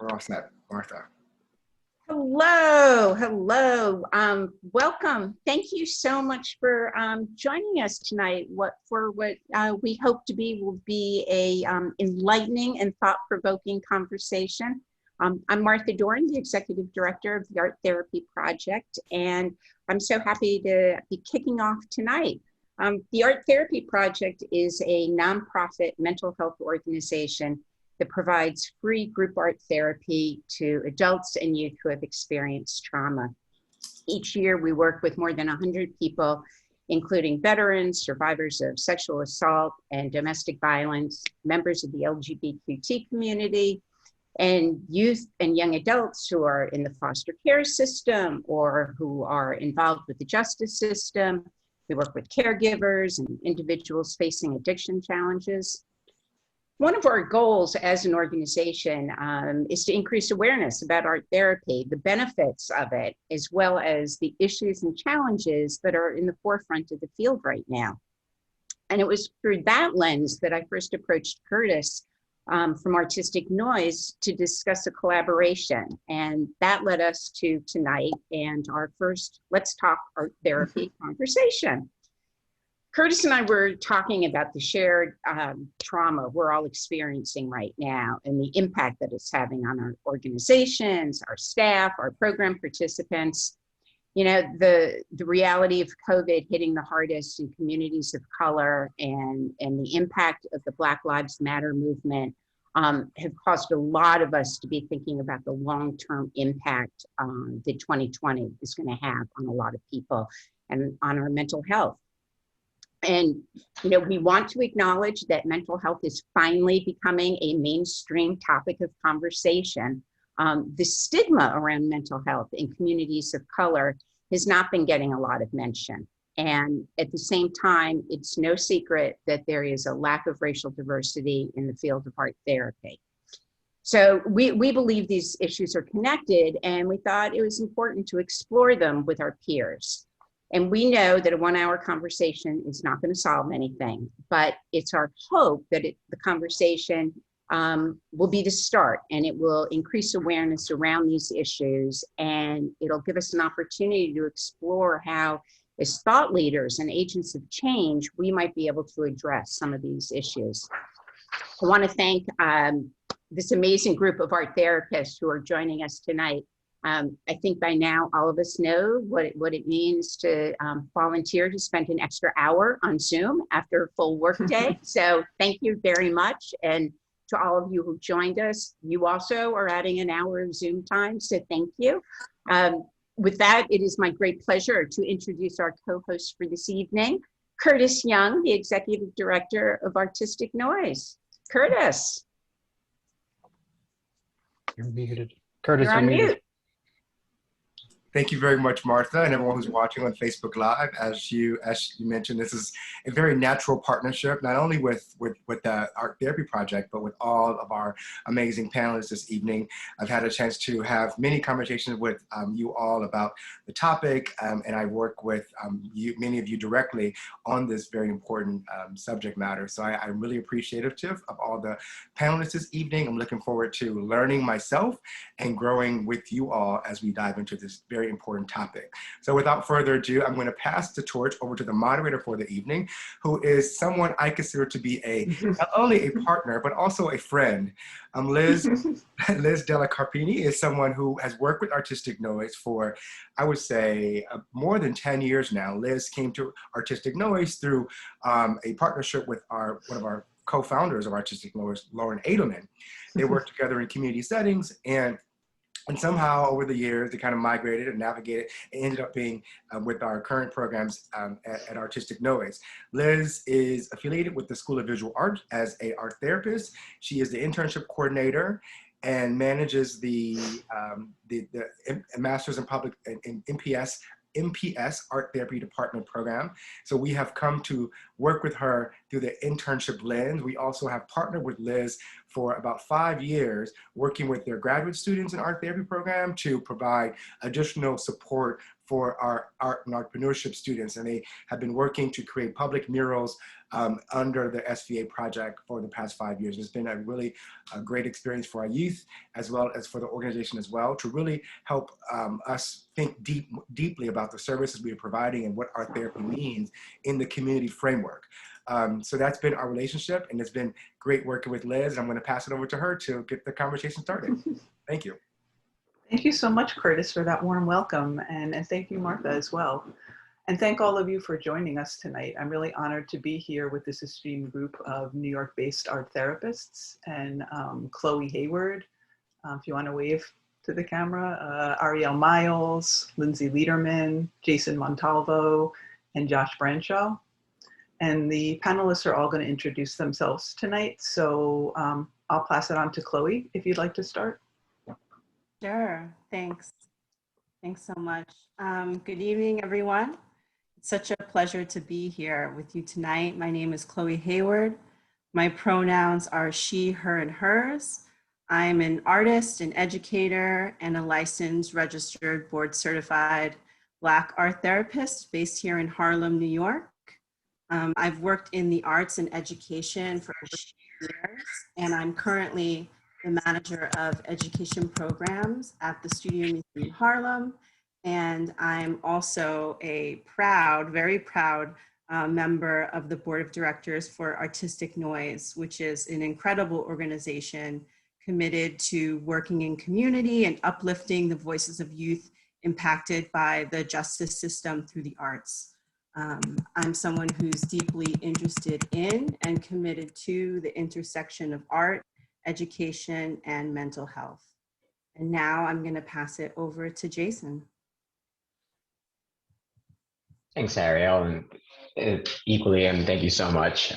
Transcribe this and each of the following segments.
We're all set, Martha. Hello, hello. Welcome. Thank you so much for joining us tonight. What we hope to will be a enlightening and thought-provoking conversation. I'm Martha Doran, the Executive Director of the Art Therapy Project, and I'm so happy to be kicking off tonight. The Art Therapy Project is a nonprofit mental health organization that provides free group art therapy to adults and youth who have experienced trauma. Each year, we work with more than 100 people, including veterans, survivors of sexual assault and domestic violence, members of the LGBTQ community, and youth and young adults who are in the foster care system or who are involved with the justice system. We work with caregivers and individuals facing addiction challenges. One of our goals as an organization is to increase awareness about art therapy, the benefits of it, as well as the issues and challenges that are in the forefront of the field right now. And it was through that lens that I first approached Curtis from Artistic Noise to discuss a collaboration. And that led us to tonight and our first Let's Talk Art Therapy conversation. Curtis and I were talking about the shared trauma we're all experiencing right now and the impact that it's having on our organizations, our staff, our program participants. You know, the reality of COVID hitting the hardest in communities of color and the impact of the Black Lives Matter movement have caused a lot of us to be thinking about the long-term impact that 2020 is going to have on a lot of people and on our mental health. And, you know, we want to acknowledge that mental health is finally becoming a mainstream topic of conversation. The stigma around mental health in communities of color has not been getting a lot of mention. And at the same time, it's no secret that there is a lack of racial diversity in the field of art therapy. So we believe these issues are connected, and we thought it was important to explore them with our peers. And we know that a 1-hour conversation is not going to solve anything, but it's our hope that the conversation will be the start, and it will increase awareness around these issues, and it'll give us an opportunity to explore how, as thought leaders and agents of change, we might be able to address some of these issues. I want to thank this amazing group of art therapists who are joining us tonight. I think by now all of us know what it means to volunteer to spend an extra hour on Zoom after a full workday. So thank you very much. And to all of you who joined us, you also are adding an hour of Zoom time, so thank you. With that, it is my great pleasure to introduce our co-host for this evening, Curtis Young, the Executive Director of Artistic Noise. Curtis. You're muted. Curtis, you're on mute. Thank you very much, Martha, and everyone who's watching on Facebook Live. As you mentioned, this is a very natural partnership, not only with the Art Therapy Project, but with all of our amazing panelists this evening. I've had a chance to have many conversations with you all about the topic, and I work with many of you directly on this very important subject matter. So I'm really appreciative of all the panelists this evening. I'm looking forward to learning myself and growing with you all as we dive into this very important topic. So without further ado, I'm going to pass the torch over to the moderator for the evening, who is someone I consider to be not only a partner, but also a friend. Liz Della Carpini is someone who has worked with Artistic Noise for, I would say, more than 10 years now. Liz came to Artistic Noise through a partnership with one of our co-founders of Artistic Noise, Lauren Edelman. They worked together in community settings, and somehow over the years, they kind of migrated and navigated and ended up being with our current programs at Artistic Noise. Liz is affiliated with the School of Visual Art as an art therapist. She is the internship coordinator and manages the Masters in Public in MPS Art Therapy Department program. So we have come to work with her through the internship lens. We also have partnered with Liz for about 5 years, working with their graduate students in art therapy program to provide additional support for our art and entrepreneurship students. And they have been working to create public murals under the SVA project for the past 5 years. It's been a really great experience for our youth as well as for the organization as well, to really help us think deeply about the services we are providing and what art therapy means in the community framework. So that's been our relationship, and it's been great working with Liz. And I'm going to pass it over to her to get the conversation started. Thank you. Thank you so much, Curtis, for that warm welcome. And thank you, Martha, as well. And thank all of you for joining us tonight. I'm really honored to be here with this esteemed group of New York-based art therapists, and Chloe Hayward, if you want to wave to the camera, Ariel Miles, Lindsay Lederman, Jason Montalvo, and Josh Branshaw. And the panelists are all going to introduce themselves tonight. So I'll pass it on to Chloe, if you'd like to start. Sure, thanks. Thanks so much. Good evening, everyone. It's such a pleasure to be here with you tonight. My name is Chloe Hayward. My pronouns are she, her, and hers. I'm an artist, an educator, and a licensed, registered, board-certified Black art therapist based here in Harlem, New York. I've worked in the arts and education for years, and I'm currently the manager of education programs at the Studio Museum Harlem. And I'm also a proud, very proud member of the board of directors for Artistic Noise, which is an incredible organization committed to working in community and uplifting the voices of youth impacted by the justice system through the arts. I'm someone who's deeply interested in and committed to the intersection of art, education, and mental health. And now I'm going to pass it over to Jason. Thanks, Ariel, and equally, thank you so much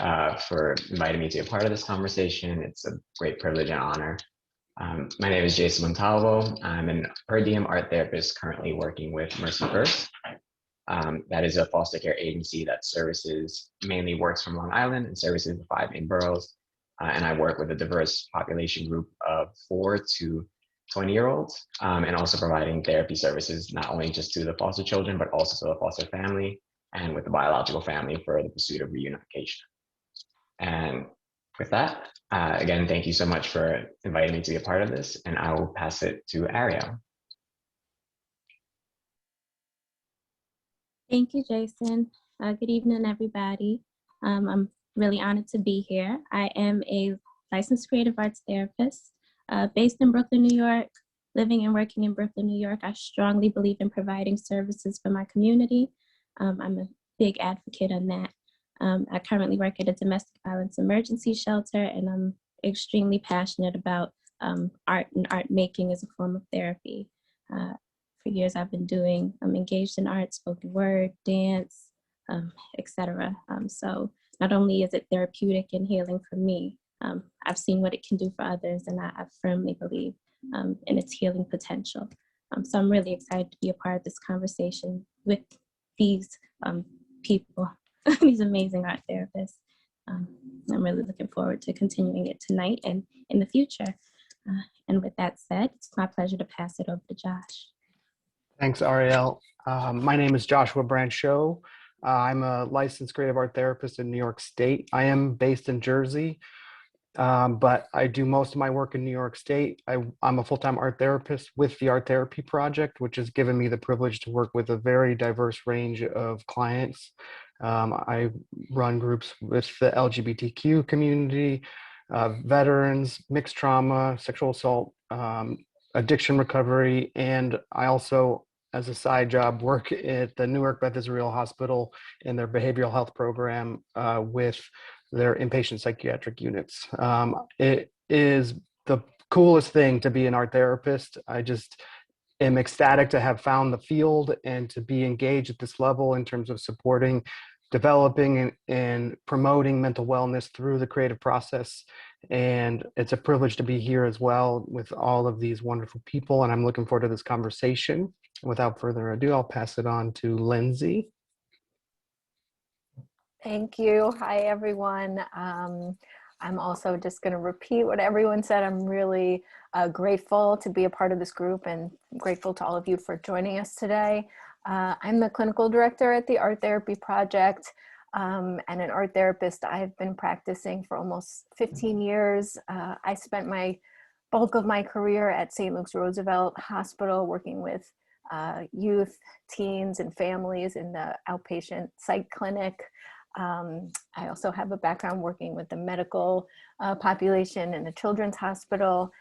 for inviting me to be a part of this conversation. It's a great privilege and honor. My name is Jason Montalvo. I'm an per diem art therapist currently working with Mercy First. That is a foster care agency that mainly works from Long Island and services the 5 main boroughs. And I work with a diverse population group of 4 to 20-year-olds, and also providing therapy services, not only just to the foster children, but also to the foster family and with the biological family for the pursuit of reunification. And with that, again, thank you so much for inviting me to be a part of this, and I will pass it to Ariel. Thank you, Jason. Good evening, everybody. I'm really honored to be here. I am a licensed creative arts therapist based in Brooklyn, New York, living and working in Brooklyn, New York. I strongly believe in providing services for my community. I'm a big advocate on that. I currently work at a domestic violence emergency shelter, and I'm extremely passionate about art and art making as a form of therapy. For years I'm engaged in art, spoken word, dance, etc. So not only is it therapeutic and healing for me, I've seen what it can do for others, and I firmly believe in its healing potential. So I'm really excited to be a part of this conversation with these people, these amazing art therapists. I'm really looking forward to continuing it tonight and in the future. And with that said, it's my pleasure to pass it over to Josh. Thanks, Ariel. My name is Joshua Branshaw. I'm a licensed creative art therapist in New York State. I am based in Jersey, but I do most of my work in New York State. I'm a full-time art therapist with the Art Therapy Project, which has given me the privilege to work with a very diverse range of clients. I run groups with the LGBTQ community, veterans, mixed trauma, sexual assault, addiction recovery, and I also, as a side job, work at the Newark Beth Israel Hospital in their behavioral health program with their inpatient psychiatric units. It is the coolest thing to be an art therapist. I just am ecstatic to have found the field and to be engaged at this level in terms of supporting, developing, and promoting mental wellness through the creative process. And it's a privilege to be here as well with all of these wonderful people, and I'm looking forward to this conversation. Without further ado, I'll pass it on to Lindsay. Thank you. Hi, everyone. I'm also just going to repeat what everyone said. I'm really grateful to be a part of this group and grateful to all of you for joining us today. I'm the clinical director at the Art Therapy Project. and an art therapist. I've been practicing for almost 15 years. I spent my bulk of my career at St. Luke's Roosevelt Hospital working with youth, teens, and families in the outpatient psych clinic. I also have a background working with the medical population in the Children's Hospital.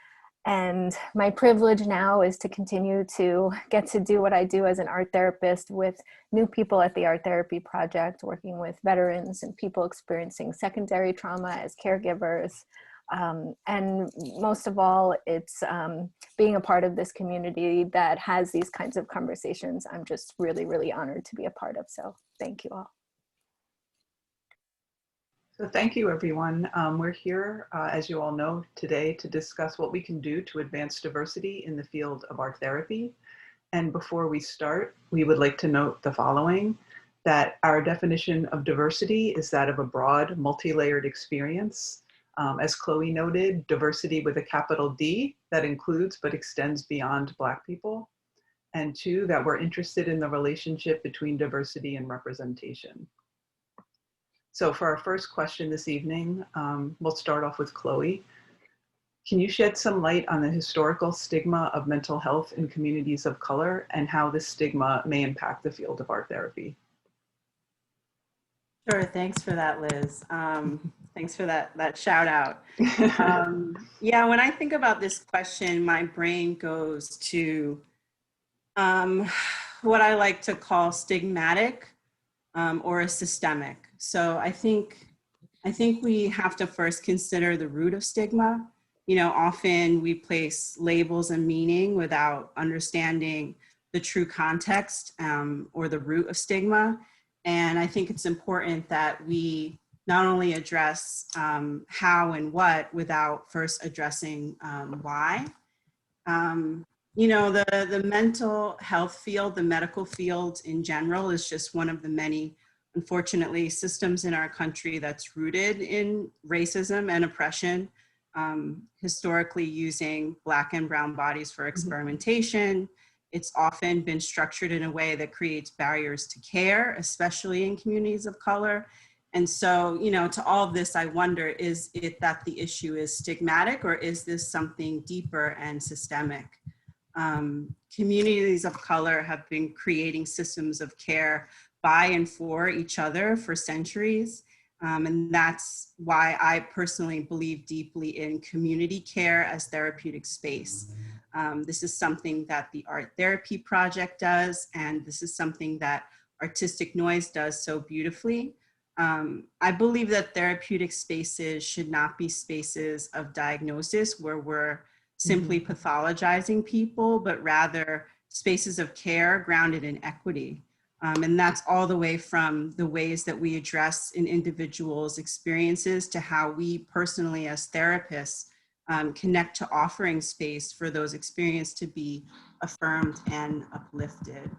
And my privilege now is to continue to get to do what I do as an art therapist with new people at the Art Therapy Project, working with veterans and people experiencing secondary trauma as caregivers. And most of all, it's being a part of this community that has these kinds of conversations. I'm just really, really honored to be a part of. So thank you all. So thank you, everyone. We're here, as you all know, today to discuss what we can do to advance diversity in the field of art therapy. And before we start, we would like to note the following, that our definition of diversity is that of a broad, multi-layered experience. As Chloe noted, diversity with a capital D that includes but extends beyond Black people. And two, that we're interested in the relationship between diversity and representation. So for our first question this evening, we'll start off with Chloe. Can you shed some light on the historical stigma of mental health in communities of color and how this stigma may impact the field of art therapy? Sure, thanks for that, Liz. Thanks for that shout out. Yeah, when I think about this question, my brain goes to what I like to call stigmatic or a systemic. So I think we have to first consider the root of stigma. You know, often we place labels and meaning without understanding the true context or the root of stigma. And I think it's important that we not only address how and what without first addressing why. You know, the mental health field, the medical field in general is just one of the many, unfortunately, systems in our country that's rooted in racism and oppression, historically using Black and brown bodies for experimentation. It's often been structured in a way that creates barriers to care, especially in communities of color. And so, you know, to all of this, I wonder, is it that the issue is stigmatic, or is this something deeper and systemic? Communities of color have been creating systems of care by and for each other for centuries. And that's why I personally believe deeply in community care as therapeutic space. This is something that the Art Therapy Project does, and this is something that Artistic Noise does so beautifully. I believe that therapeutic spaces should not be spaces of diagnosis where we're simply pathologizing people, but rather spaces of care grounded in equity. And that's all the way from the ways that we address an individual's experiences to how we personally as therapists connect to offering space for those experiences to be affirmed and uplifted.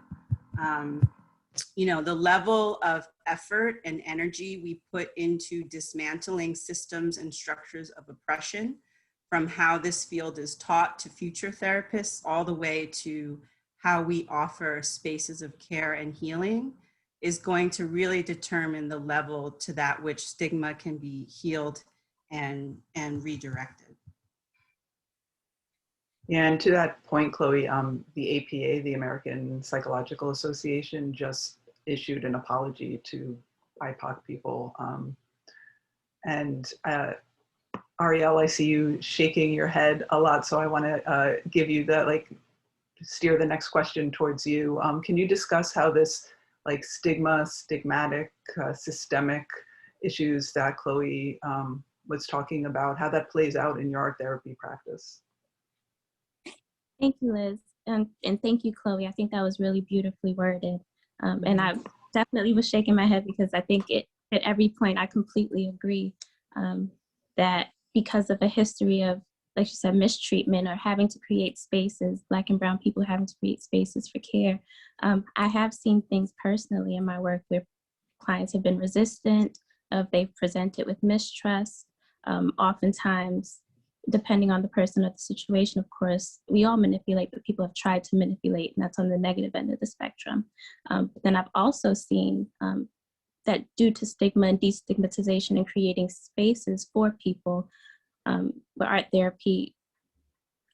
You know, the level of effort and energy we put into dismantling systems and structures of oppression, from how this field is taught to future therapists, all the way to how we offer spaces of care and healing, is going to really determine the level to that which stigma can be healed and redirected. Yeah, and to that point, Chloe, the APA, the American Psychological Association, just issued an apology to BIPOC people. And Ariel, I see you shaking your head a lot, so I want to give you the, steer the next question towards you. Can you discuss how this stigmatic, systemic issues that Chloe was talking about, how that plays out in your art therapy practice? Thank you, Liz. And thank you, Chloe. I think that was really beautifully worded. And I definitely was shaking my head because I think at every point I completely agree that because of a history of, like you said, mistreatment or having to create spaces, Black and brown people having to create spaces for care. I have seen things personally in my work where clients have been resistant, they've presented with mistrust. Oftentimes, depending on the person or the situation, of course, we all manipulate, but people have tried to manipulate, and that's on the negative end of the spectrum. But then I've also seen that due to stigma and destigmatization and creating spaces for people, where art therapy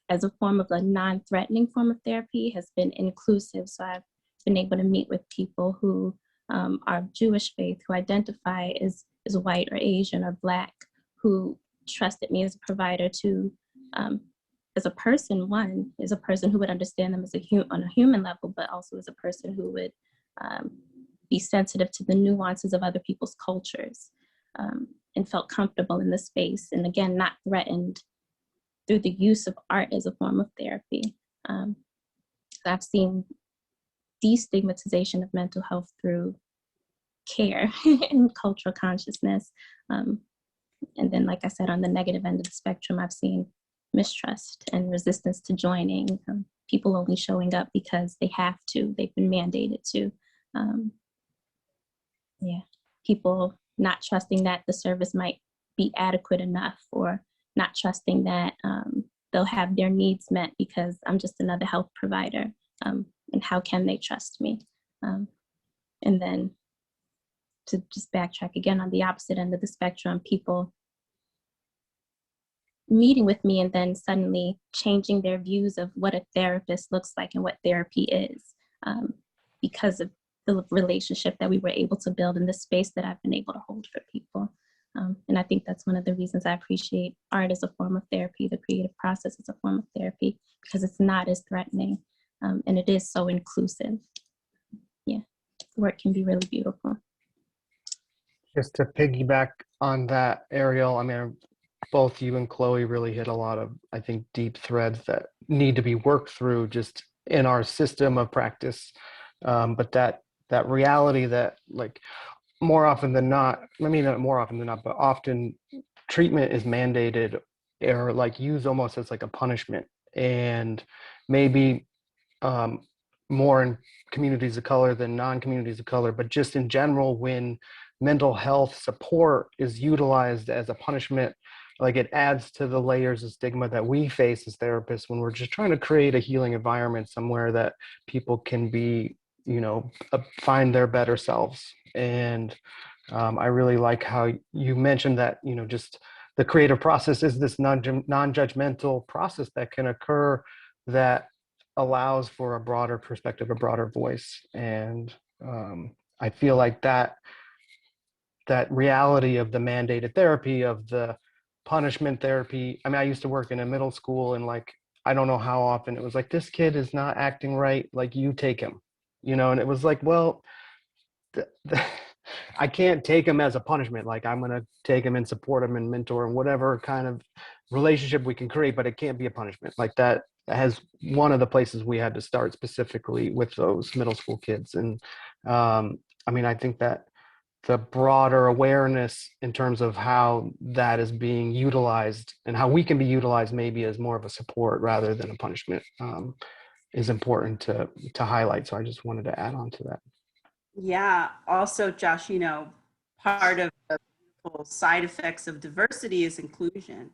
as a form of a non-threatening form of therapy has been inclusive. So I've been able to meet with people who are of Jewish faith, who identify as white or Asian or Black, who trusted me as a provider to, as a person, one, as a person who would understand them as on a human level, but also as a person who would be sensitive to the nuances of other people's cultures, and felt comfortable in the space. And again, not threatened through the use of art as a form of therapy. I've seen destigmatization of mental health through care and cultural consciousness. And then, like I said, on the negative end of the spectrum, I've seen mistrust and resistance to joining, people only showing up because they have to, they've been mandated to. People not trusting that the service might be adequate enough, or not trusting that they'll have their needs met because I'm just another health provider. And how can they trust me? And then to just backtrack again, on the opposite end of the spectrum, people meeting with me and then suddenly changing their views of what a therapist looks like and what therapy is, because of the relationship that we were able to build in the space that I've been able to hold for people. And I think that's one of the reasons I appreciate art as a form of therapy, the creative process as a form of therapy, because it's not as threatening, and it is so inclusive. Yeah, work can be really beautiful. Just to piggyback on that, Ariel, I mean, both you and Chloe really hit a lot of, I think, deep threads that need to be worked through just in our system of practice. But that reality that, like, more often than not, I mean, not more often than not, but often treatment is mandated or like used almost as like a punishment. And maybe more in communities of color than non-communities of color, but just in general, when mental health support is utilized as a punishment, like, it adds to the layers of stigma that we face as therapists when we're just trying to create a healing environment somewhere that people can be, find their better selves. And I really like how you mentioned that, just the creative process is this non-judgmental process that can occur that allows for a broader perspective, a broader voice. And I feel like that reality of the mandated therapy, of the punishment therapy. I mean, I used to work in a middle school, and like, I don't know how often it was like, this kid is not acting right, like, you take him, and it was like, well, I can't take him as a punishment. Like, I'm going to take him and support him and mentor and whatever kind of relationship we can create, but it can't be a punishment. Like, that has one of the places we had to start specifically with those middle school kids. And I mean, I think that the broader awareness in terms of how that is being utilized and how we can be utilized maybe as more of a support rather than a punishment is important to highlight. So I just wanted to add on to that. Yeah. Also, Josh, part of the side effects of diversity is inclusion,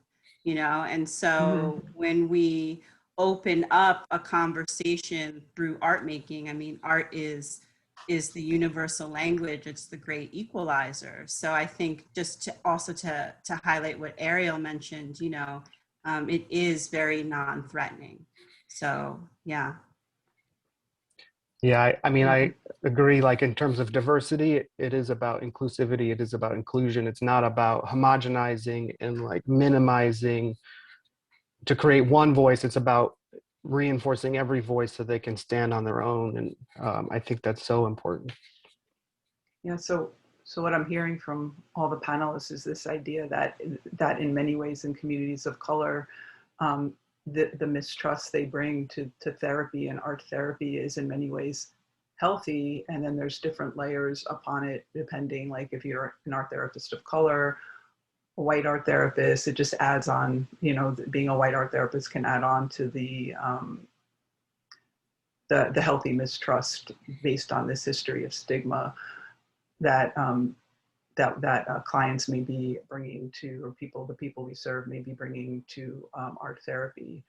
and so when we open up a conversation through art making, I mean, art is the universal language. It's the great equalizer. So I think just to highlight what Ariel mentioned, it is very non-threatening. So, yeah. Yeah, I mean, I agree. Like, in terms of diversity, it is about inclusivity. It is about inclusion. It's not about homogenizing and like minimizing to create one voice. It's about reinforcing every voice so they can stand on their own. And I think that's so important. Yeah, so what I'm hearing from all the panelists is this idea that in many ways in communities of color, the mistrust they bring to therapy and art therapy is in many ways healthy. And then there's different layers upon it, depending, like, if you're an art therapist of color, a white art therapist, it just adds on, being a white art therapist can add on to the healthy mistrust based on this history of stigma that clients may be bringing to, or the people we serve may be bringing to art therapy.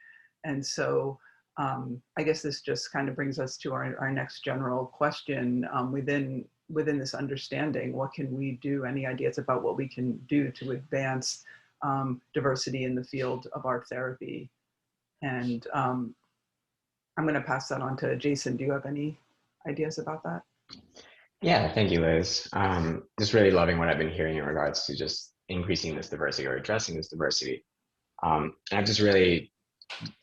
And so I guess this just kind of brings us to our next general question. Within within this understanding, what can we do? Any ideas about what we can do to advance diversity in the field of art therapy? And I'm going to pass that on to Jason. Do you have any ideas about that? Yeah, thank you, Liz. Just really loving what I've been hearing in regards to just increasing this diversity or addressing this diversity. And I've just really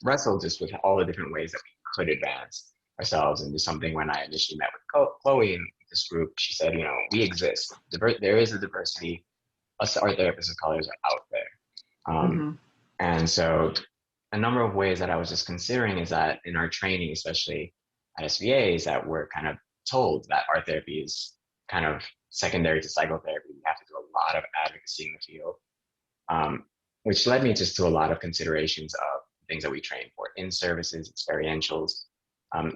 wrestled just with all the different ways that we could advance ourselves and do something. When I initially met with Chloe in this group, she said, you know, we exist. There is a diversity. Us art therapists of colors are out there. And so a number of ways that I was just considering is that in our training, especially at SVA, is that we're kind of told that art therapy is kind of secondary to psychotherapy. We have to do a lot of advocacy in the field, which led me just to a lot of considerations of things that we train for, in services, experientials.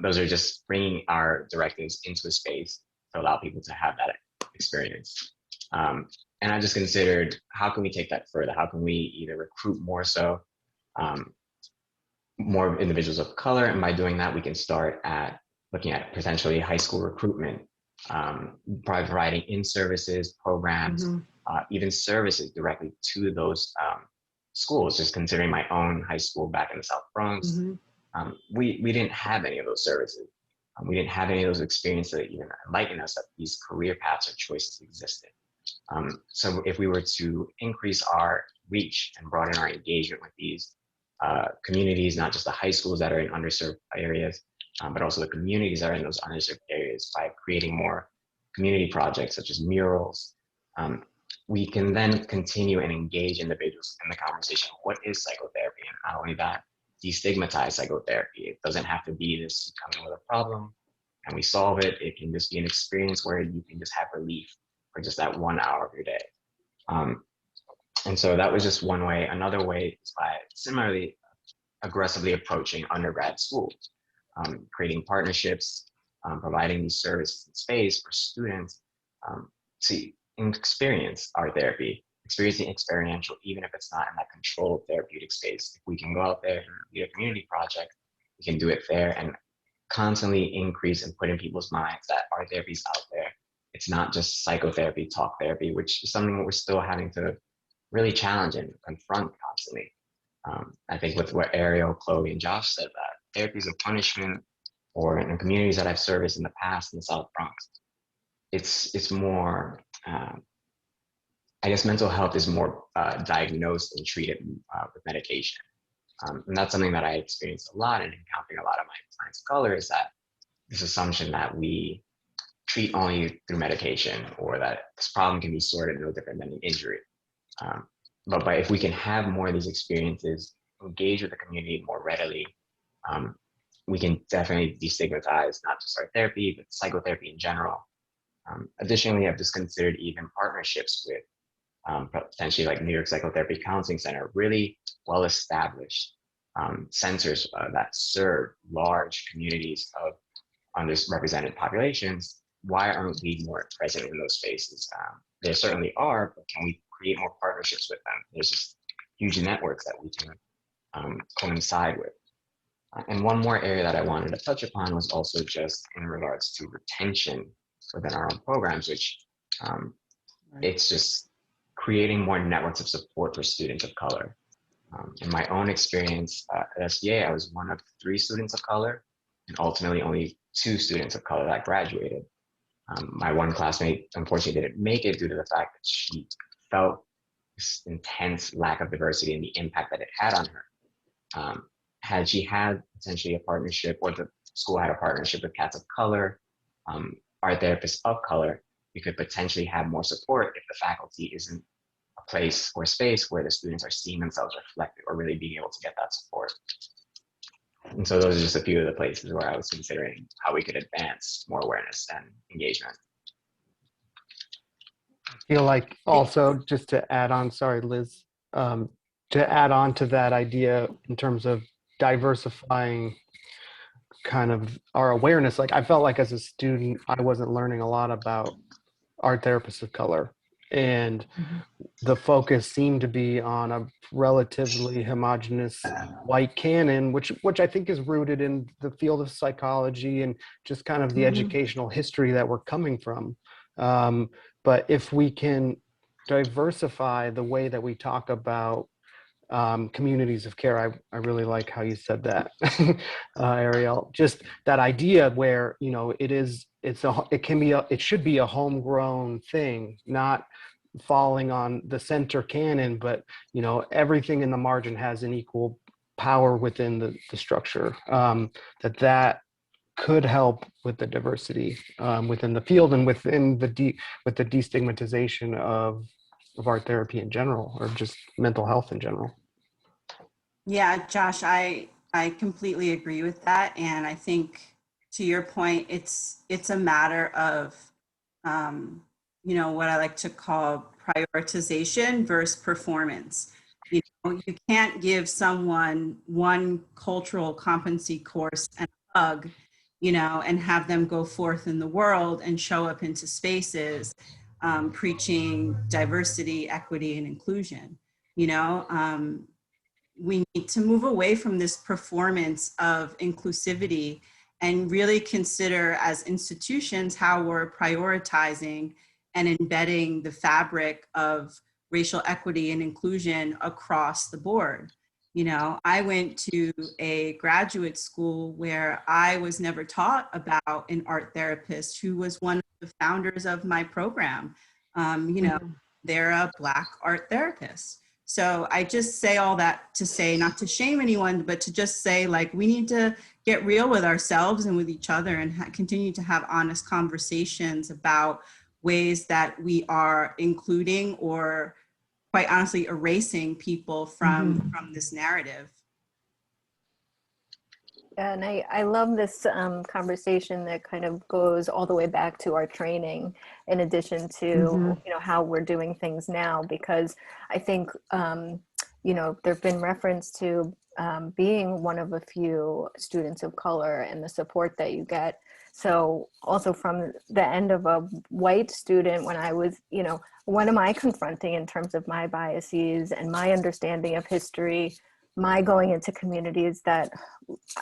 Those are just bringing our directives into a space to allow people to have that experience. And I just considered, how can we take that further? How can we either recruit more more individuals of color? And by doing that, we can start at looking at potentially high school recruitment, providing in-services programs, even services directly to those schools. Just considering my own high school back in the South Bronx, we didn't have any of those services. We didn't have any of those experiences that even enlighten us that these career paths or choices existed. So if we were to increase our reach and broaden our engagement with these communities, not just the high schools that are in underserved areas, but also the communities that are in those underserved areas, by creating more community projects such as murals, we can then continue and engage individuals in the conversation. What is psychotherapy? And not only that, destigmatize psychotherapy. It doesn't have to be this, you come in with a problem and we solve it. It can just be an experience where you can just have relief for just that 1 hour of your day. And so that was just one way. Another way is by similarly aggressively approaching undergrad schools, creating partnerships, providing these services and space for students to experience art therapy, experiencing experiential, even if it's not in that controlled therapeutic space. If we can go out there and lead a community project, we can do it there and constantly increase and put in people's minds that art therapy is out there. It's not just psychotherapy, talk therapy, which is something that we're still having to really challenge and confront constantly. I think with what Ariel, Chloe, and Josh said, that therapy is a punishment, or in communities that I've serviced in the past in the South Bronx, it's more, I guess mental health is more diagnosed and treated with medication. And that's something that I experienced a lot in encountering a lot of my clients of color, is that this assumption that we treat only through medication, or that this problem can be sorted no different than an injury. But if we can have more of these experiences, engage with the community more readily, we can definitely destigmatize not just art therapy, but psychotherapy in general. Additionally, I've just considered even partnerships with potentially like New York Psychotherapy Counseling Center, really well-established centers that serve large communities of underrepresented populations. Why aren't we more present in those spaces? There certainly are, but can we create more partnerships with them? There's just huge networks that we can coincide with. And one more area that I wanted to touch upon was also just in regards to retention within our own programs, which it's just creating more networks of support for students of color. In my own experience at SVA, I was one of 3 students of color, and ultimately only 2 students of color that graduated. My one classmate unfortunately didn't make it due to the fact that she felt this intense lack of diversity and the impact that it had on her. Had she had potentially a partnership, or the school had a partnership with Cats of Color, art therapists of color, we could potentially have more support if the faculty isn't a place or space where the students are seeing themselves reflected or really being able to get that support. And so those are just a few of the places where I was considering how we could advance more awareness and engagement. I feel like also, just to add on, sorry, Liz, to add on to that idea in terms of diversifying kind of our awareness, like I felt like as a student, I wasn't learning a lot about art therapists of color. And the focus seemed to be on a relatively homogenous white canon, which I think is rooted in the field of psychology and just kind of the educational history that we're coming from. But if we can diversify the way that we talk about communities of care, I really like how you said that, Ariel. Just that idea where, you know, it should be a homegrown thing, not falling on the center canon, but, you know, everything in the margin has an equal power within the structure. That could help with the diversity within the field and within with the destigmatization of art therapy in general, or just mental health in general. Yeah, Josh, I completely agree with that, and I think to your point, it's a matter of you know, what I like to call prioritization versus performance. You know, you can't give someone one cultural competency course and a hug, you know, and have them go forth in the world and show up into spaces preaching diversity, equity, and inclusion. You know, we need to move away from this performance of inclusivity and really consider as institutions how we're prioritizing and embedding the fabric of racial equity and inclusion across the board. You know, I went to a graduate school where I was never taught about an art therapist who was one of the founders of my program. You know, they're a Black art therapist. So I just say all that to say, not to shame anyone, but to just say, like, we need to get real with ourselves and with each other and continue to have honest conversations about ways that we are including or, quite honestly, erasing people from this narrative. And I love this conversation that kind of goes all the way back to our training, in addition to you know, how we're doing things now, because I think you know, there've been reference to being one of a few students of color and the support that you get. So also from the end of a white student, when I was, you know, what am I confronting in terms of my biases and my understanding of history, my going into communities that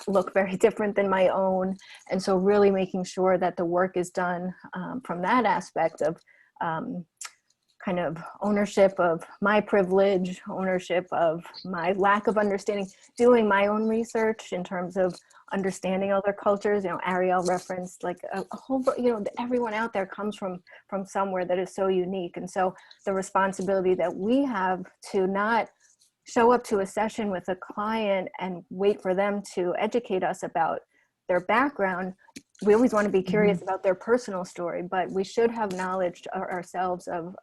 look very different than my own. And so really making sure that the work is done from that aspect of kind of ownership of my privilege, ownership of my lack of understanding, doing my own research in terms of understanding other cultures. You know, Ariel referenced like a whole, you know, everyone out there comes from somewhere that is so unique. And so the responsibility that we have to not show up to a session with a client and wait for them to educate us about their background. We always want to be curious about their personal story, but we should have knowledge ourselves of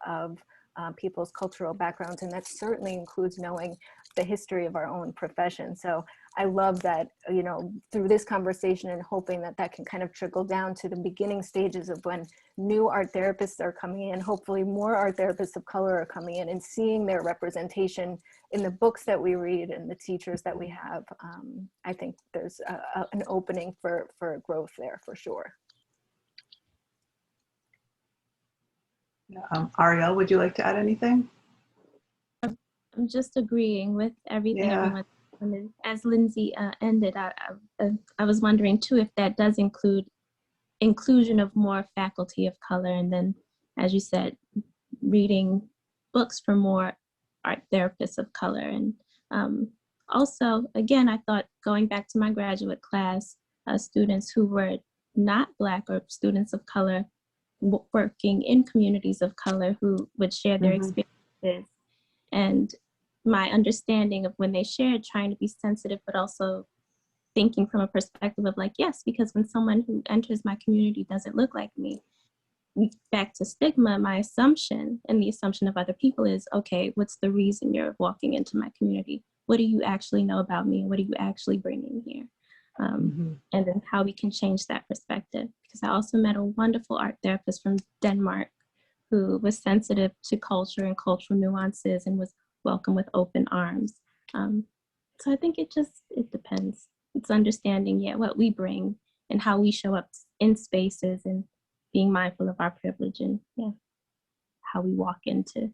people's cultural backgrounds, and that certainly includes knowing the history of our own profession. So I love that, you know, through this conversation and hoping that that can kind of trickle down to the beginning stages of when new art therapists are coming in, hopefully more art therapists of color are coming in and seeing their representation in the books that we read and the teachers that we have. I think there's an opening for growth there for sure. Ariel, would you like to add anything? I'm just agreeing with everything everyone. As Lindsay ended, I was wondering too if that does include inclusion of more faculty of color, and then, as you said, reading books for more art therapists of color. And also, again, I thought going back to my graduate class, students who were not Black or students of color working in communities of color who would share their experiences, and my understanding of when they shared, trying to be sensitive, but also thinking from a perspective of like, yes, because when someone who enters my community doesn't look like me, back to stigma, my assumption and the assumption of other people is, okay, what's the reason you're walking into my community? What do you actually know about me? What are you actually bringing here? And then how we can change that perspective. Because I also met a wonderful art therapist from Denmark who was sensitive to culture and cultural nuances and was welcome with open arms. So I think it depends. It's understanding, what we bring and how we show up in spaces and being mindful of our privilege and how we walk into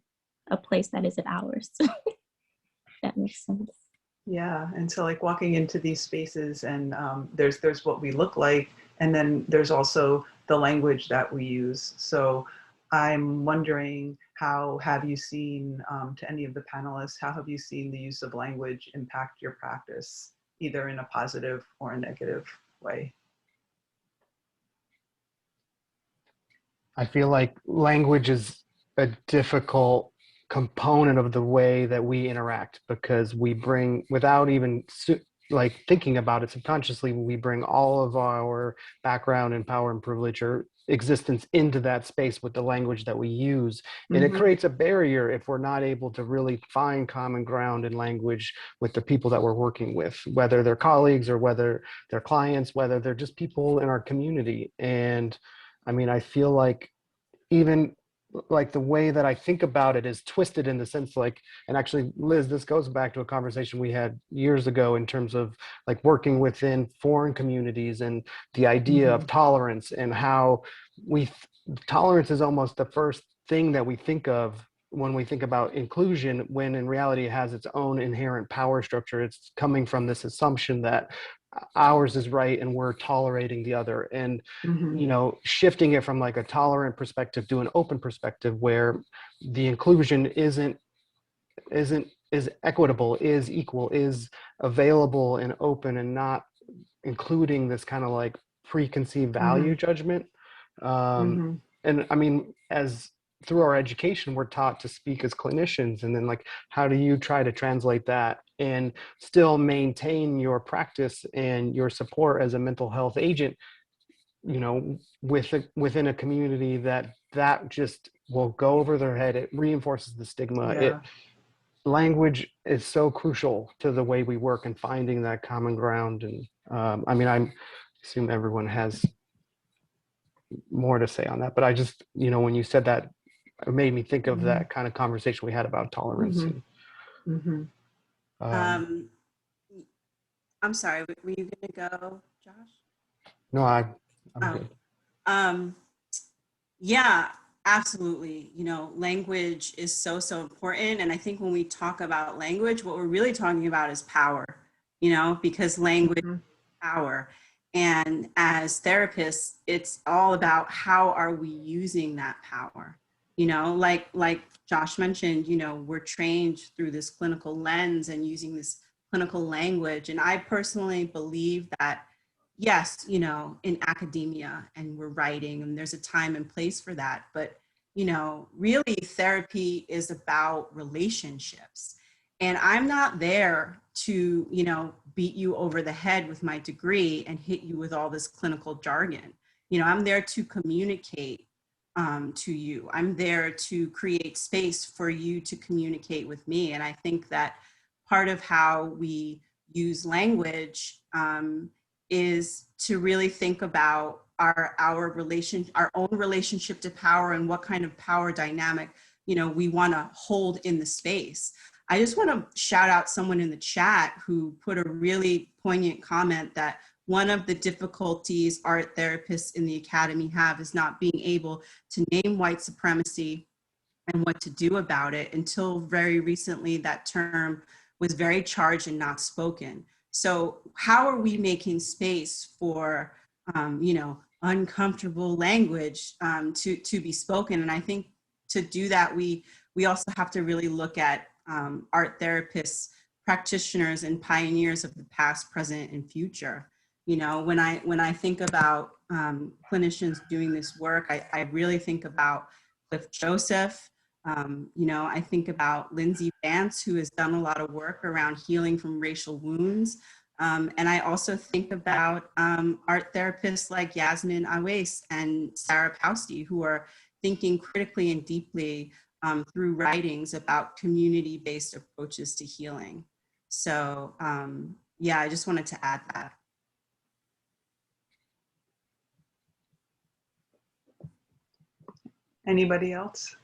a place that isn't ours. That makes sense. Yeah, and so like walking into these spaces and there's what we look like, and then there's also the language that we use. So I'm wondering, how have you seen, to any of the panelists, how have you seen the use of language impact your practice, either in a positive or a negative way? I feel like language is a difficult component of the way that we interact because we bring, without even like thinking about it subconsciously, we bring all of our background and power and privilege or existence into that space with the language that we use. And it creates a barrier if we're not able to really find common ground in language with the people that we're working with, whether they're colleagues or whether they're clients, whether they're just people in our community. And I mean, I feel like even like the way that I think about it is twisted in the sense like, and actually Liz, this goes back to a conversation we had years ago in terms of like working within foreign communities and the idea of tolerance and how tolerance is almost the first thing that we think of when we think about inclusion, when in reality it has its own inherent power structure. It's coming from this assumption that ours is right and we're tolerating the other, and you know, shifting it from like a tolerant perspective to an open perspective where the inclusion is equitable, is equal, is available and open, and not including this kind of like preconceived value judgment. And I mean, as through our education, we're taught to speak as clinicians, and then like, how do you try to translate that and still maintain your practice and your support as a mental health agent, you know, within a community that just will go over their head. It reinforces the stigma. Language is so crucial to the way we work and finding that common ground. And I mean, I assume everyone has more to say on that, but I just, you know, when you said that, it made me think of that kind of conversation we had about tolerance. I'm sorry, were you gonna go, Josh? No, I'm good. Yeah, absolutely. You know, language is so important. And I think when we talk about language, what we're really talking about is power, you know, because language is power. And as therapists, it's all about how are we using that power? You know, like Josh mentioned, you know, we're trained through this clinical lens and using this clinical language. And I personally believe that, yes, you know, in academia and we're writing and there's a time and place for that. But, you know, really therapy is about relationships. And I'm not there to, you know, beat you over the head with my degree and hit you with all this clinical jargon. You know, I'm there to communicate to you. I'm there to create space for you to communicate with me. And I think that part of how we use language is to really think about our own relationship to power and what kind of power dynamic, you know, we want to hold in the space. I just want to shout out someone in the chat who put a really poignant comment that one of the difficulties art therapists in the academy have is not being able to name white supremacy and what to do about it. Until very recently, that term was very charged and not spoken. So how are we making space for, you know, uncomfortable language to be spoken? And I think to do that, we also have to really look at art therapists, practitioners, and pioneers of the past, present, and future. You know, when I think about clinicians doing this work, I really think about Cliff Joseph. You know, I think about Lindsay Vance, who has done a lot of work around healing from racial wounds. And I also think about art therapists like Yasmin Awais and Sarah Pausty, who are thinking critically and deeply through writings about community-based approaches to healing. So yeah, I just wanted to add that. Anybody else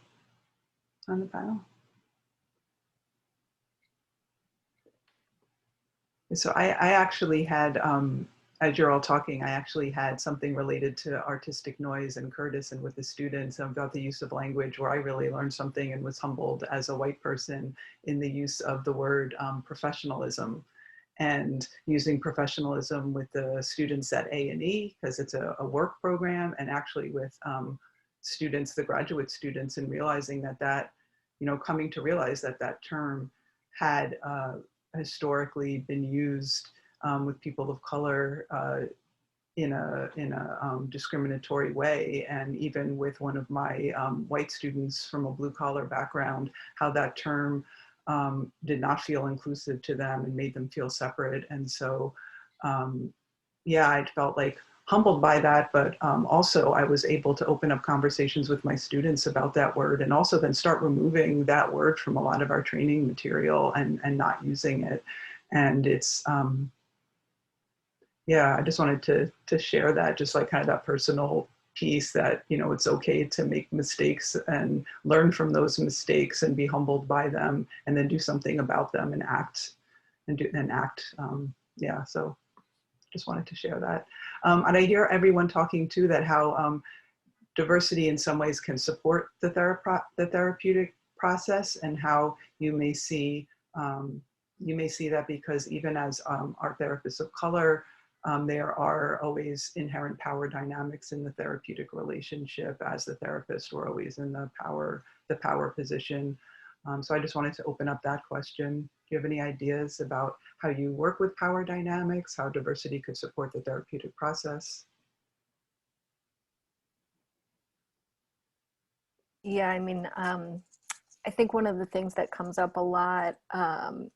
on the panel? So I actually had, as you're all talking, I actually had something related to artistic noise and Curtis and with the students about the use of language, where I really learned something and was humbled as a white person in the use of the word professionalism, and using professionalism with the students at A&E, because it's a work program, and actually with students, the graduate students, and realizing that, coming to realize that term had historically been used with people of color in a discriminatory way. And even with one of my white students from a blue collar background, how that term did not feel inclusive to them and made them feel separate. And so, yeah, I felt like humbled by that, but also I was able to open up conversations with my students about that word, and also then start removing that word from a lot of our training material and not using it. And it's, yeah, I just wanted to share that, just like kind of that personal piece that, it's okay to make mistakes and learn from those mistakes and be humbled by them, and then do something about them and act yeah, so just wanted to share that. And I hear everyone talking too that how diversity in some ways can support the therapeutic process, and how you may see that because even as art therapists of color, there are always inherent power dynamics in the therapeutic relationship. As the therapist, we're always in the power position. So I just wanted to open up that question. Do you have any ideas about how you work with power dynamics, how diversity could support the therapeutic process? Yeah, I mean, I think one of the things that comes up a lot and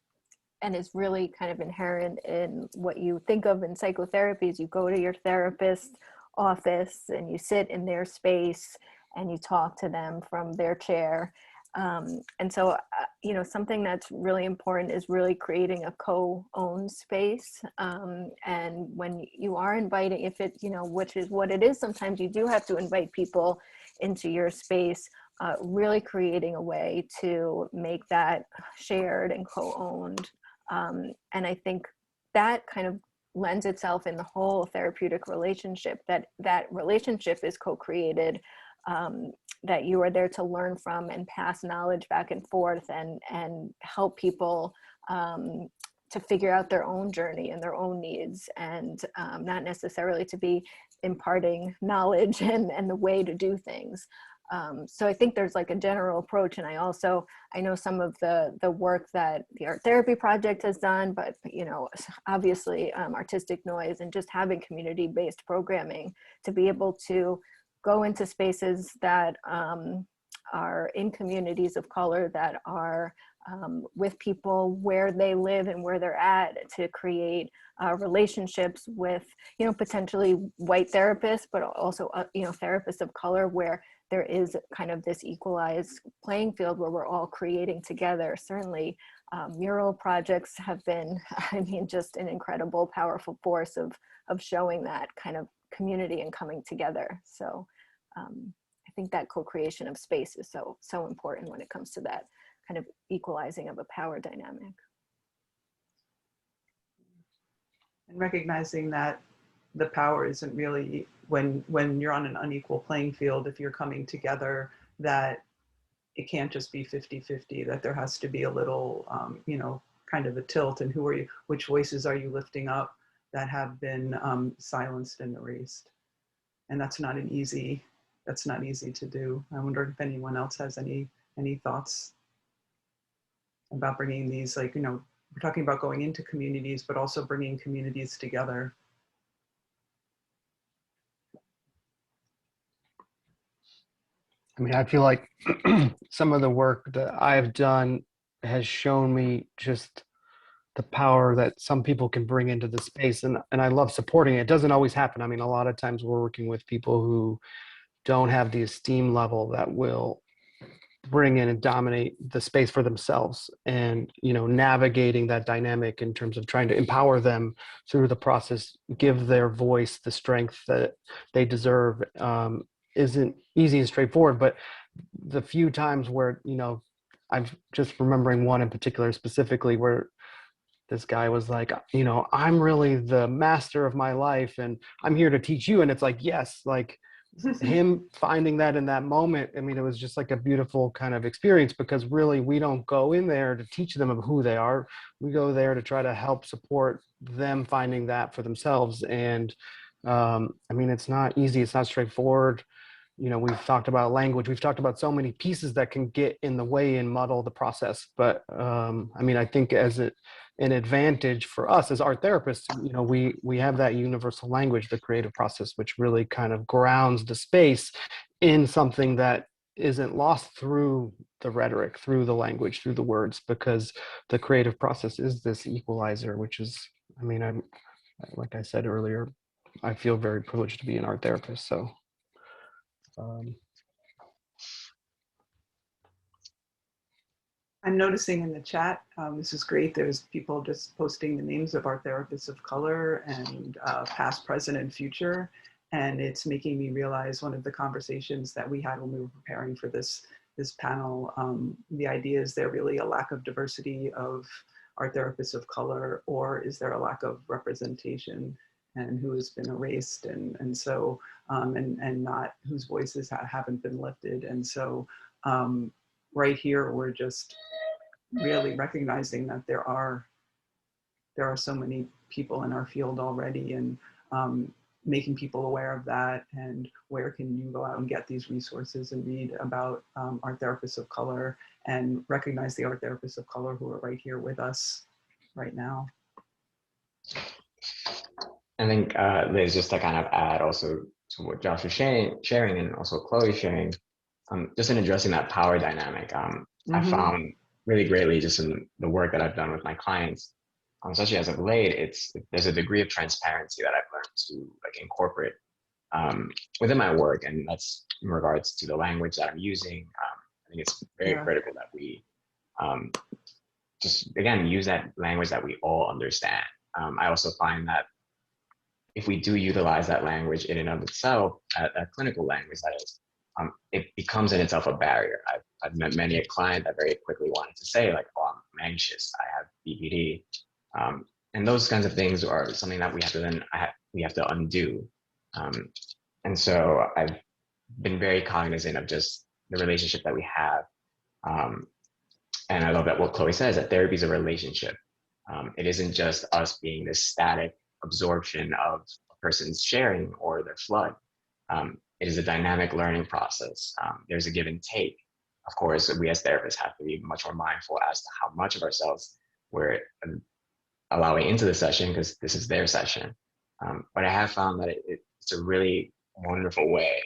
is really kind of inherent in what you think of in psychotherapy is you go to your therapist office and you sit in their space and you talk to them from their chair. And so, something that's really important is really creating a co-owned space. And when you are inviting, if it, which is what it is, sometimes you do have to invite people into your space, really creating a way to make that shared and co-owned. And I think that kind of lends itself in the whole therapeutic relationship, that relationship is co-created, that you are there to learn from and pass knowledge back and forth and help people to figure out their own journey and their own needs, and not necessarily to be imparting knowledge and the way to do things. So I think there's like a general approach, and I know some of the work that the Art Therapy Project has done, but obviously Artistic Noise, and just having community-based programming to be able to go into spaces that are in communities of color, that are with people where they live and where they're at, to create relationships with, potentially white therapists, but also, therapists of color, where there is kind of this equalized playing field where we're all creating together. Certainly mural projects have been, just an incredible, powerful force of showing that kind of community and coming together. So I think that co-creation of space is so important when it comes to that kind of equalizing of a power dynamic. And recognizing that the power isn't really, when you're on an unequal playing field, if you're coming together, that it can't just be 50-50, that there has to be a little, kind of a tilt, and which voices are you lifting up that have been silenced and erased? And that's not easy to do. I wonder if anyone else has any thoughts about bringing these, we're talking about going into communities, but also bringing communities together. I feel like some of the work that I've done has shown me just the power that some people can bring into the space. And I love supporting it. It doesn't always happen. A lot of times we're working with people who don't have the esteem level that will bring in and dominate the space for themselves, and navigating that dynamic in terms of trying to empower them through the process, give their voice the strength that they deserve, isn't easy and straightforward. But the few times where I'm just remembering one in particular specifically, where this guy was like, I'm really the master of my life and I'm here to teach you. And it's like, yes, like him finding that in that moment, it was just like a beautiful kind of experience, because really we don't go in there to teach them of who they are. We go there to try to help support them finding that for themselves. And it's not easy. It's not straightforward. you know, we've talked about language, we've talked about so many pieces that can get in the way and muddle the process. But I mean, I think as an advantage for us as art therapists, you know, we have that universal language, the creative process, which really kind of grounds the space in something that isn't lost through the rhetoric, through the language, through the words, because the creative process is this equalizer, which is, I mean, I'm, like I said earlier, I feel very privileged to be an art therapist. So I'm noticing in the chat, this is great. There's people just posting the names of our therapists of color and past, present, and future. And it's making me realize one of the conversations that we had when we were preparing for this panel, the idea, is there really a lack of diversity of our therapists of color, or is there a lack of representation, and who has been erased, and so, and not whose voices haven't been lifted. And so right here, we're just really recognizing that there are so many people in our field already, and making people aware of that, and where can you go out and get these resources and read about our therapists of color and recognize the art therapists of color who are right here with us right now. I think Liz, just to kind of add also to what Josh was sharing and also Chloe sharing, just in addressing that power dynamic, I found really greatly just in the work that I've done with my clients, especially as of late, there's a degree of transparency that I've learned to like incorporate within my work, and that's in regards to the language that I'm using. I think it's very critical that we just again use that language that we all understand. I also find that if we do utilize that language in and of itself, that clinical language that is, it becomes in itself a barrier. I've met many a client that very quickly wanted to say like, oh, I'm anxious, I have BPD. And those kinds of things are something that we have to we have to undo. And so I've been very cognizant of just the relationship that we have. And I love that what Chloe says, that therapy is a relationship. It isn't just us being this static absorption of a person's sharing or their flood. It is a dynamic learning process. There's a give and take. Of course, we as therapists have to be much more mindful as to how much of ourselves we're allowing into the session, because this is their session. But I have found that it's a really wonderful way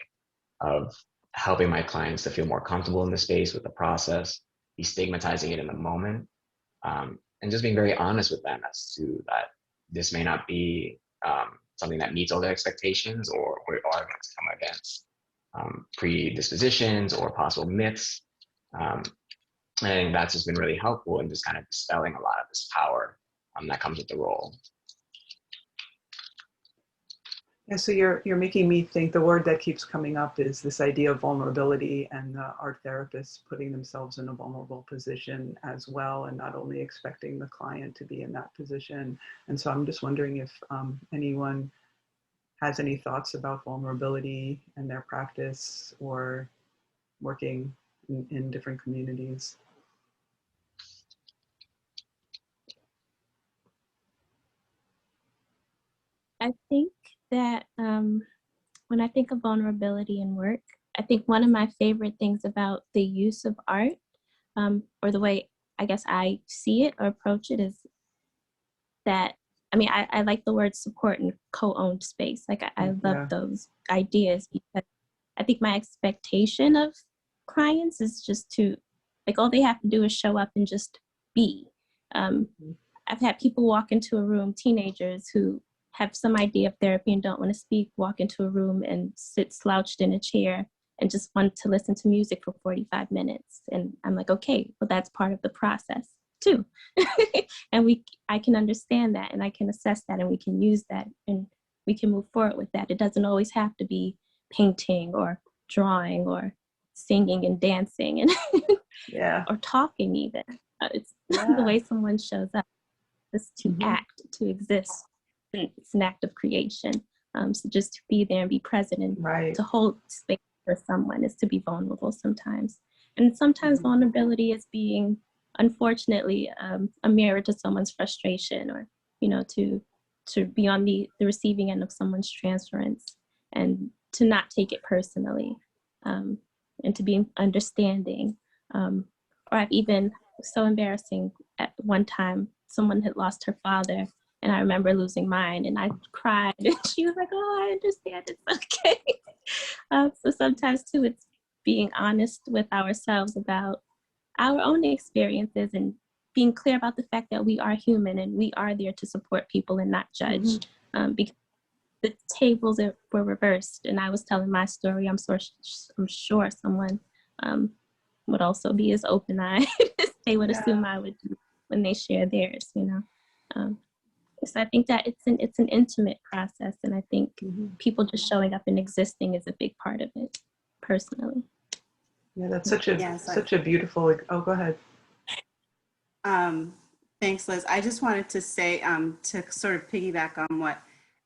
of helping my clients to feel more comfortable in the space with the process, destigmatizing it in the moment, and just being very honest with them as to that this may not be something that meets all their expectations, or we are going to come against predispositions or possible myths. And that's just been really helpful in just kind of dispelling a lot of this power that comes with the role. Yeah, so you're making me think, the word that keeps coming up is this idea of vulnerability, and the art therapists putting themselves in a vulnerable position as well, and not only expecting the client to be in that position. And so I'm just wondering if anyone has any thoughts about vulnerability in their practice or working in different communities. I think that when I think of vulnerability in work, I think one of my favorite things about the use of art, or the way I guess I see it or approach it, is that, I mean, I like the word support and co-owned space. Like I love those ideas, because I think my expectation of clients is just to, like, all they have to do is show up and just be. I've had people walk into a room, teenagers who have some idea of therapy and don't want to speak, walk into a room and sit slouched in a chair and just want to listen to music for 45 minutes. And I'm like, okay, well, that's part of the process too. And I can understand that, and I can assess that, and we can use that, and we can move forward with that. It doesn't always have to be painting or drawing or singing and dancing and or talking even. It's the way someone shows up, is to act, to exist. It's an act of creation. So just to be there and be present and to hold space for someone is to be vulnerable sometimes. And sometimes vulnerability is being, unfortunately, a mirror to someone's frustration, or, you know, to be on the receiving end of someone's transference, and to not take it personally. and to be understanding. Or I've even, so embarrassing, at one time, someone had lost her father, and I remember losing mine, and I cried, and she was like, oh, I understand, it's okay. So sometimes too, it's being honest with ourselves about our own experiences and being clear about the fact that we are human and we are there to support people and not judge. Because the tables were reversed, and I was telling my story. I'm sure someone would also be as open-eyed as they would assume I would do when they share theirs, you know. So I think that it's an intimate process, and I think people just showing up and existing is a big part of it, personally. Yeah, that's such a beautiful. Oh, go ahead. Thanks, Liz. I just wanted to say, to sort of piggyback on what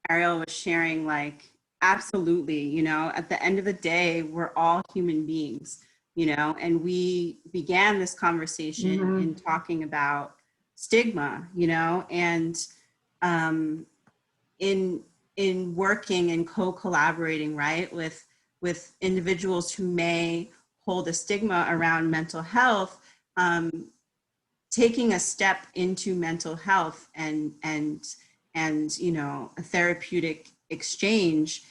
Ariel was sharing, like, absolutely, you know, at the end of the day, we're all human beings, you know, and we began this conversation in talking about stigma, you know, and in working and co-collaborating, right, with individuals who may hold a stigma around mental health, taking a step into mental health and you know, a therapeutic exchange,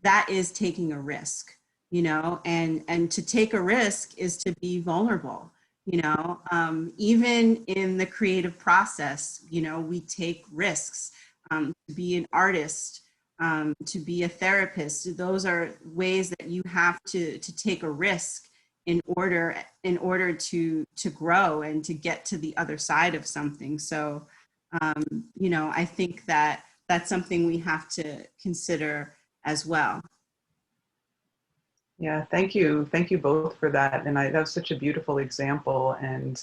that is taking a risk, you know, and to take a risk is to be vulnerable, you know. Even in the creative process, you know, we take risks. To be an artist, to be a therapist, those are ways that you have to take a risk in order to grow and to get to the other side of something. So, you know, I think that that's something we have to consider as well. Yeah, thank you both for that. And that was such a beautiful example. And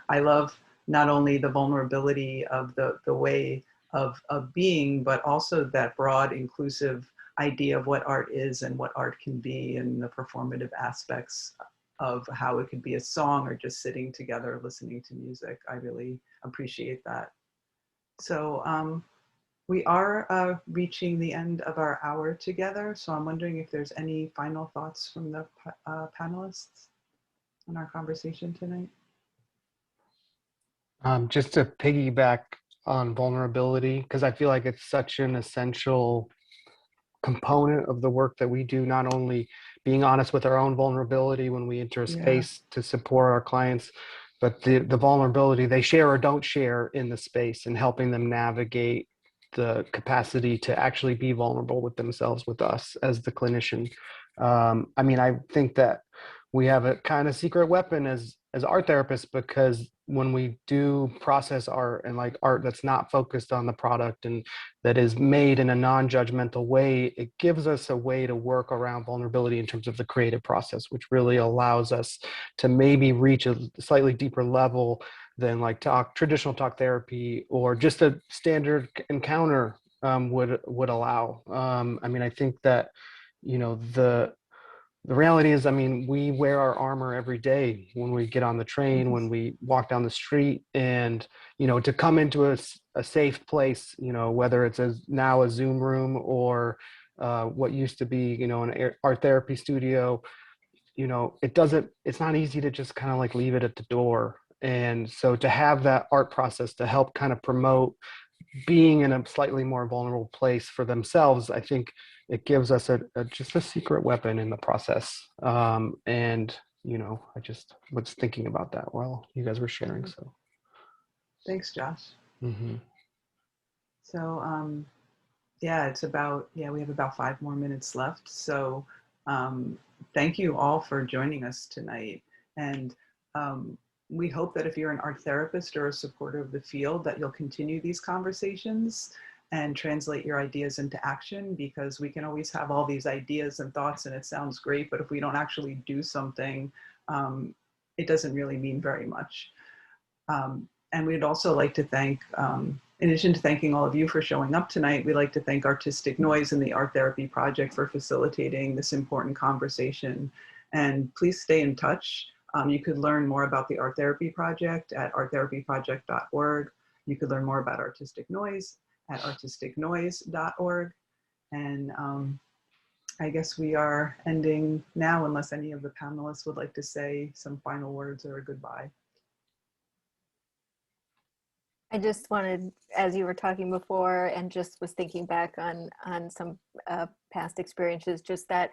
I love not only the vulnerability of the way of being, but also that broad, inclusive idea of what art is and what art can be, and the performative aspects of how it could be a song or just sitting together listening to music. I really appreciate that. So we are reaching the end of our hour together. So I'm wondering if there's any final thoughts from the panelists on our conversation tonight. Just to piggyback on vulnerability, because I feel like it's such an essential component of the work that we do, not only being honest with our own vulnerability when we enter a space to support our clients, but the vulnerability they share or don't share in the space, and helping them navigate the capacity to actually be vulnerable with themselves, with us as the clinician. I mean, I think that we have a kind of secret weapon as art therapists, because when we do process art, and like art that's not focused on the product and that is made in a non-judgmental way, it gives us a way to work around vulnerability in terms of the creative process, which really allows us to maybe reach a slightly deeper level than like traditional talk therapy or just a standard encounter would allow. I mean, I think that, you know, the reality is, I mean, we wear our armor every day when we get on the train, when we walk down the street, and, you know, to come into a safe place, you know, whether it's now a Zoom room or what used to be, you know, an art therapy studio, you know, it's not easy to just kind of like leave it at the door. And so to have that art process to help kind of promote being in a slightly more vulnerable place for themselves, I think it gives us just a secret weapon in the process. And, you know, I just was thinking about that while you guys were sharing. So thanks, Josh. So yeah, we have about 5 more minutes left. So thank you all for joining us tonight. And we hope that if you're an art therapist or a supporter of the field, that you'll continue these conversations and translate your ideas into action, because we can always have all these ideas and thoughts and it sounds great, but if we don't actually do something, it doesn't really mean very much. And we'd also like to thank, in addition to thanking all of you for showing up tonight, we'd like to thank Artistic Noise and the Art Therapy Project for facilitating this important conversation. And please stay in touch. You could learn more about the Art Therapy Project at arttherapyproject.org. You could learn more about Artistic Noise at artisticnoise.org. And I guess we are ending now unless any of the panelists would like to say some final words or a goodbye. I just wanted, as you were talking before, and just was thinking back on some past experiences, just that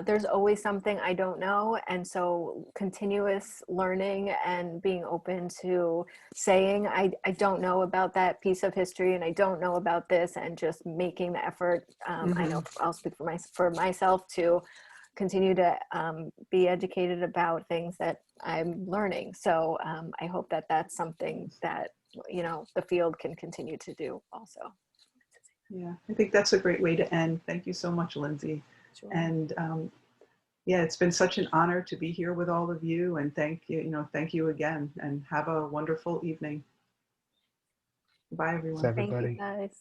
there's always something I don't know. And so continuous learning and being open to saying, I don't know about that piece of history and I don't know about this, and just making the effort. I know I'll speak for myself to continue to be educated about things that I'm learning. So I hope that that's something that, you know, the field can continue to do also. Yeah, I think that's a great way to end. Thank you so much, Lindsay. Sure. And yeah, it's been such an honor to be here with all of you, and thank you again, and have a wonderful evening. Bye, everyone. Thanks, Thank you, everybody. guys.